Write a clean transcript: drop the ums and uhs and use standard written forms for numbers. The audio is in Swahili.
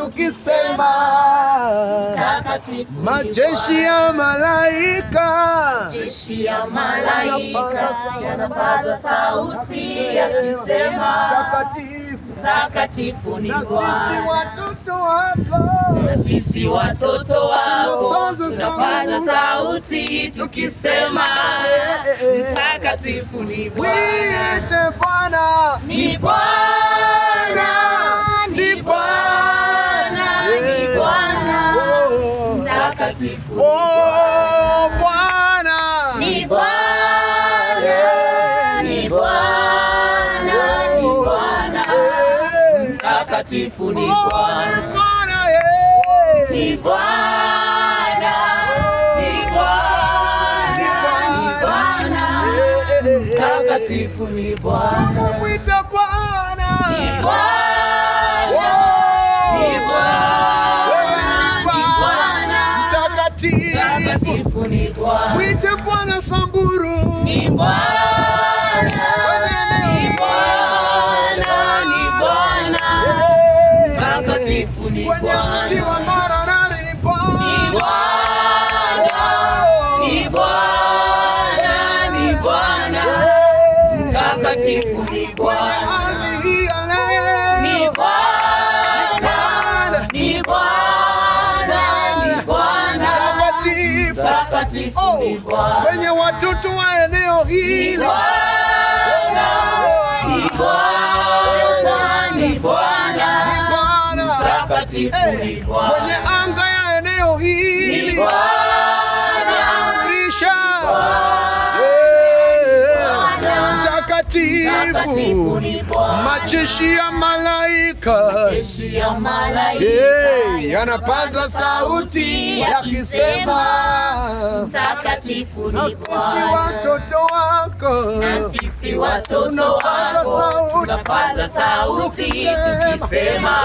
tukisema majeshi ya malaika, majeshi ya malaika yanapaza sauti yakisema takatifu, takatifu ni na Bwana. sisi watoto wako, Na sisi watoto wako tunapaza sauti tukisema takatifu ni Bwana. Mwite Bwana, Ni Bwana, ni Bwana, ni Bwana, takatifu ni oh Bwana, ni Bwana, ni Bwana, ni Bwana, takatifu ni Bwana. Ni Bwana, ni Bwana, ni Bwana, takatifu ni Bwana. Mwite Bwana, Ni Bwana, ni Bwana, ni Bwana, takatifu ni Bwana. mwite Bwana Samburu, Ni Bwana, ni Bwana, ni Bwana, takatifu ni kwenye mti Bwana. wa Maranari ni Ni Bwana, Bwana, ni Bwana, ni Bwana, takatifu ni Bwana. ardhi hii ya leo Ni Bwana, ni Bwana, ni Bwana, takatifu, takatifu ni Bwana. kwenye watoto wa eneo Ni hili Bwana, ni Bwana, ni Bwana, Bwana, takatifu ni Bwana. kwenye anga ya eneo Ni hili Bwana, amrisha takatifu ni Bwana. majeshi ya malaika, Majeshi ya malaika yanapaza sauti yakisema takatifu na ni sisi Bwana. watoto wako, Na sisi watoto wako tunapaza sauti tukisema